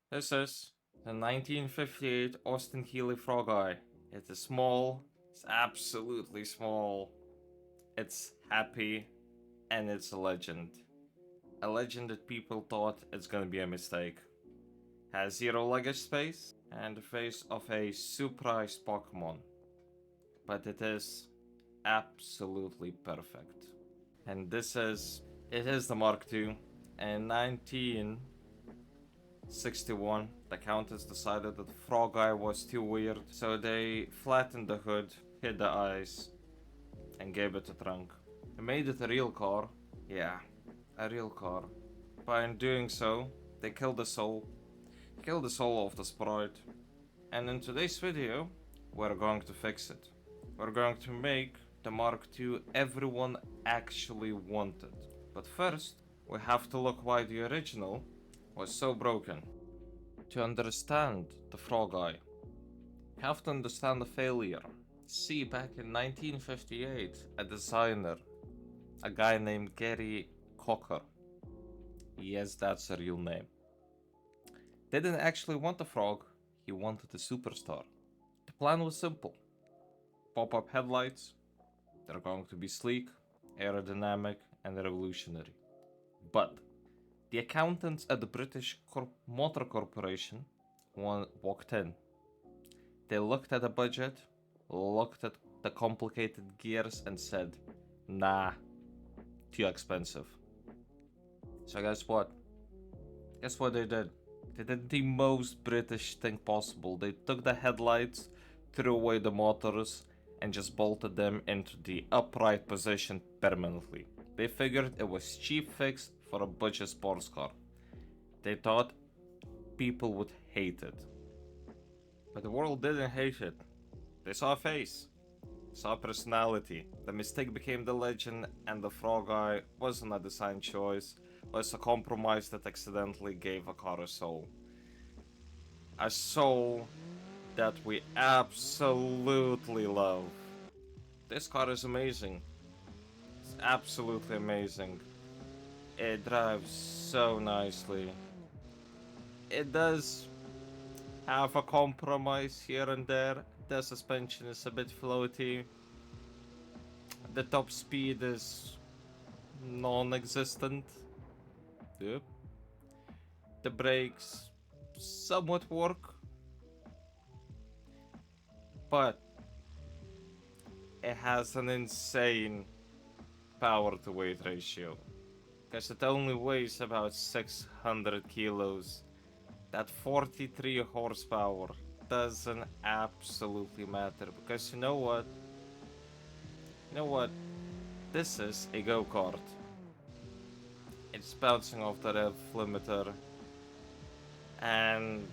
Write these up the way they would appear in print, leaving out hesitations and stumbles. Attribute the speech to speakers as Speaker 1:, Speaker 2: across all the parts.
Speaker 1: This is the 1958 Austin-Healey Frogeye. It is small, it's absolutely small, it's happy, and it's a legend. A legend that people thought it's gonna be a mistake. Has zero luggage space, and the face of a surprised Pokemon. But it is absolutely perfect. And it is the Mark II. In 1961, the Countess decided that Frogeye was too weird, so they flattened the hood, hid the eyes, and gave it a trunk. They made it a real car. Yeah, a real car. But in doing so, they killed the soul. Killed the soul of the sprite. And in today's video, we're going to fix it. We're going to make the Mark II everyone actually wanted. But first, we have to look why the original was so broken. To understand the Frogeye, you have to understand the failure. See, back in 1958, a designer, a guy named Gerry Coker, yes, that's a real name, didn't actually want a frog, he wanted a superstar. The plan was simple. Pop-up headlights, they're going to be sleek, aerodynamic, and revolutionary. But the accountants at the British Motor Corporation walked in. They looked at the budget, looked at the complicated gears, and said, nah, too expensive. So guess what? Guess what they did? They did the most British thing possible. They took the headlights, threw away the motors, and just bolted them into the upright position permanently. They figured it was cheap fix for a budget sports car. They thought people would hate it. But the world didn't hate it. They saw a face, saw a personality. The mistake became the legend, and the Frogeye wasn't a design choice, was a compromise that accidentally gave a car a soul. A soul that we absolutely love. This car is amazing. It's absolutely amazing. It drives so nicely. It does have a compromise here and there. The suspension is a bit floaty. The top speed is non-existent. Yep. The brakes somewhat work, but it has an insane power to weight ratio, because it only weighs about 600 kilos. That 43 horsepower doesn't absolutely matter, because you know what? This is a go-kart. It's bouncing off the rev limiter, and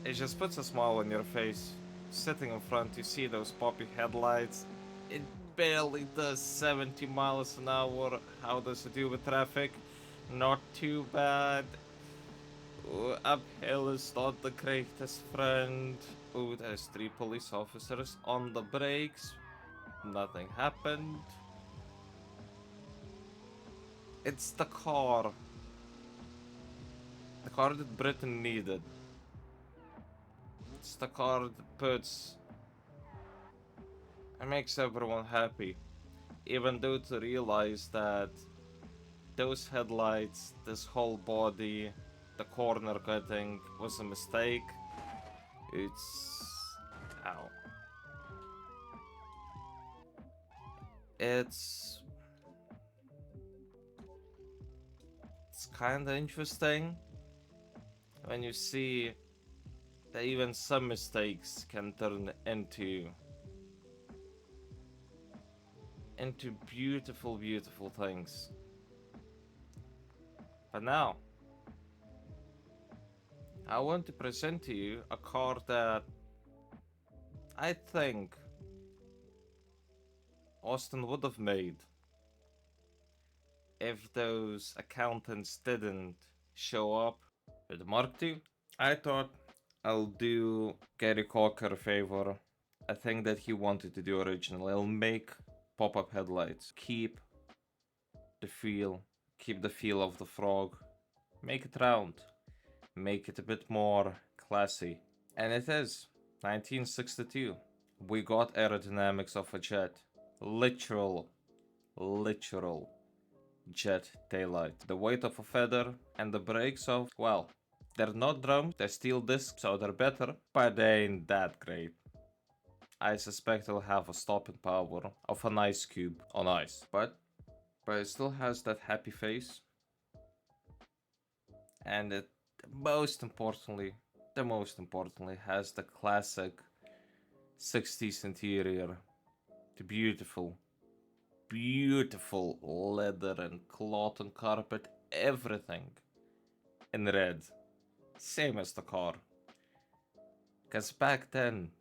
Speaker 1: it just puts a smile on your face. Sitting in front, you see those poppy headlights. It barely does 70 miles an hour. How does it do with traffic? Not too bad. Ooh, uphill is not the greatest friend. Ooh, there's 3 police officers on the brakes. Nothing happened. It's the car. The car that Britain needed. It's the car that puts and makes everyone happy. Even though to realize that those headlights, this whole body, the corner cutting was a mistake. It's... ow. It's kinda interesting when you see that even some mistakes can turn into beautiful, beautiful things. But now, I want to present to you a car that I think Austin would have made if those accountants didn't show up with the Mark II. I thought I'll do Gerry Coker a favor. I think that he wanted to do original. I'll make pop-up headlights. Keep the feel of the frog. Make it round. make it a bit more classy. And it is 1962. We got aerodynamics of a jet. Literal jet taillight. The weight of a feather and the brakes of, well, they're not drums, they're steel discs, so they're better, but they ain't that great. I suspect it'll have a stopping power of an ice cube on ice, but it still has that happy face. And it most importantly has the classic 60s interior. The beautiful leather and cloth and carpet, everything in red. Same as the car. Cause back then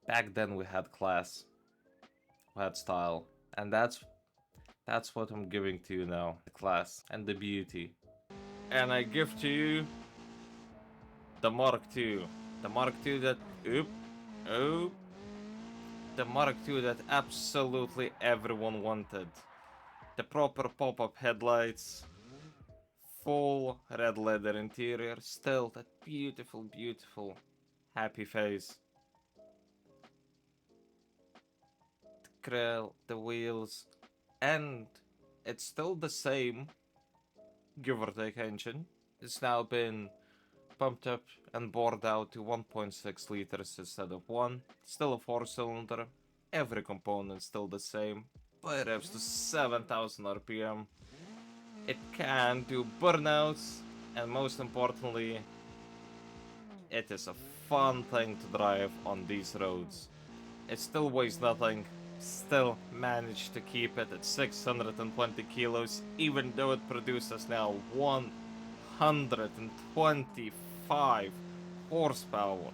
Speaker 1: we had class, we had style, and that's what I'm giving to you now. The class and the beauty. And I give to you the Mark II. The Mark II that the Mark II that absolutely everyone wanted. The proper pop-up headlights, full red leather interior, still that beautiful happy face. The grill, the wheels, and it's still the same, give or take, engine. It's now been pumped up and bored out to 1.6 liters instead of 1. Still a 4-cylinder. Every component still the same. But it revs to 7,000 RPM. It can do burnouts, and most importantly, it is a fun thing to drive on these roads. It still weighs nothing, still managed to keep it at 620 kilos, even though it produces now 125 horsepower.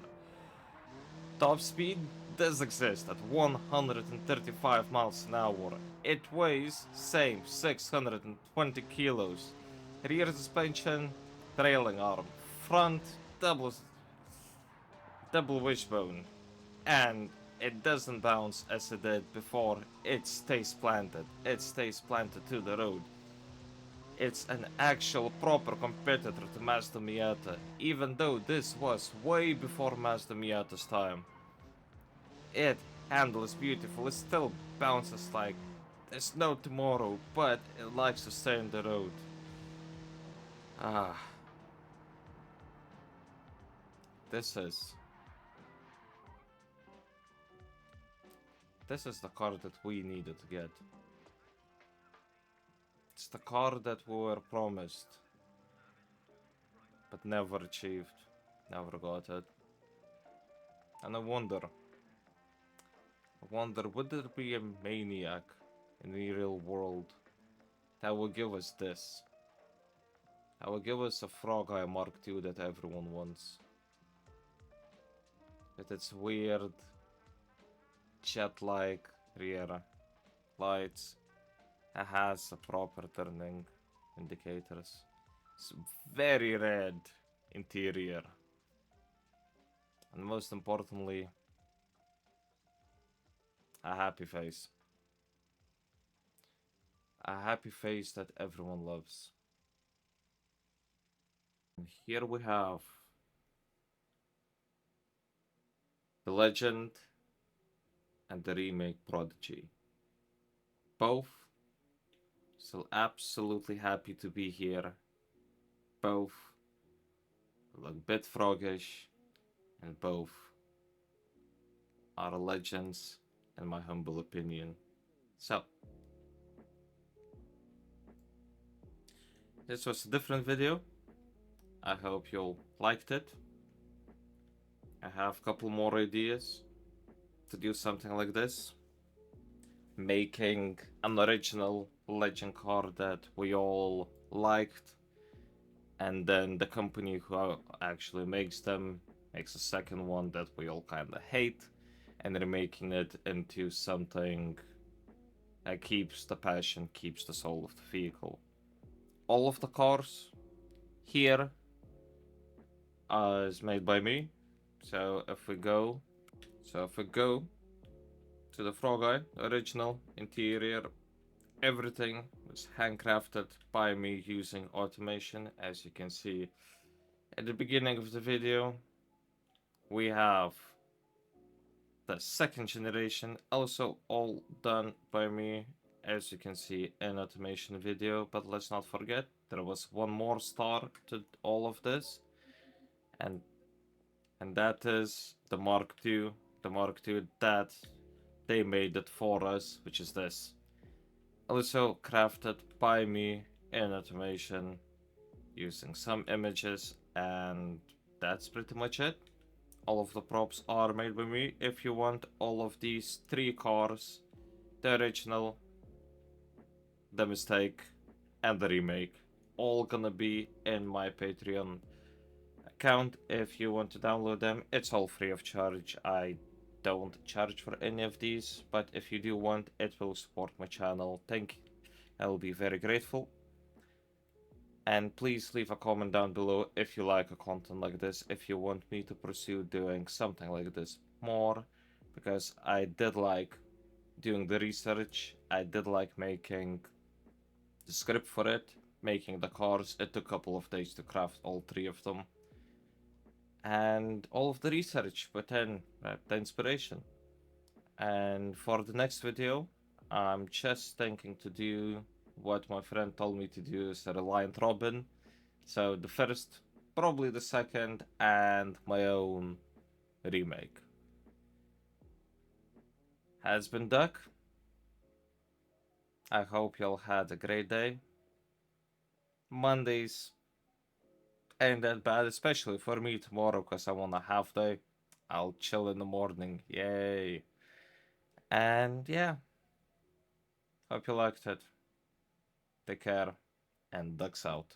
Speaker 1: Top speed does exist at 135 miles an hour. It weighs, same, 620 kilos. Rear suspension, trailing arm. Front, double wishbone. And it doesn't bounce as it did before. It stays planted. It stays planted to the road. It's an actual proper competitor to Mazda Miata, even though this was way before Mazda Miata's time. It handles beautiful, it still bounces like there's no tomorrow, but it likes to stay on the road. This is the car that we needed to get. It's the car that we were promised, but never achieved, never got it. And I wonder, would there be a maniac in the real world that will give us this? That will give us a Frogeye Mark II that everyone wants. With its weird, jet-like rear lights. It has a proper turning indicators. It's very red interior. And most importantly, a happy face. A happy face that everyone loves. And here we have the legend and the remake prodigy. Both still absolutely happy to be here. Both look a bit froggish, and both are legends in my humble opinion. So, this was a different video. I hope you all liked it. I have a couple more ideas to do something like this. Making an original legend car that we all liked, and then the company who actually makes them makes a second one that we all kinda hate, and remaking it into something that keeps the passion, keeps the soul of the vehicle. All of the cars here is made by me. So if we go to the Frogeye original interior, everything was handcrafted by me using automation. As you can see, At the beginning of the video, we have the second generation, also all done by me, as you can see in automation video. But let's not forget, there was one more star to all of this, and that is the Mark II, that they made it for us, which is this. Also crafted by me in automation using some images, and that's pretty much it. All of the props are made by me. If you want all of these 3 cars, the original, the mistake, and the remake, all gonna be in my Patreon account. If you want to download them, it's all free of charge. I don't charge for any of these, but if you do want, it will support my channel. Thank you. I'll be very grateful. And please leave a comment down below if you like a content like this, if you want me to pursue doing something like this more, because I did like doing the research, I did like making the script for it, making the cars. It took a couple of days to craft all 3 of them. And all of the research put in, the inspiration. And for the next video, I'm just thinking to do what my friend told me to do, is a Reliant Robin. So the first, probably the second, and my own remake. Has been Duck. I hope y'all had a great day. Mondays ain't that bad, especially for me tomorrow, because I'm on a half day. I'll chill in the morning. Yay. And yeah, hope you liked it. Take care, and Ducks out.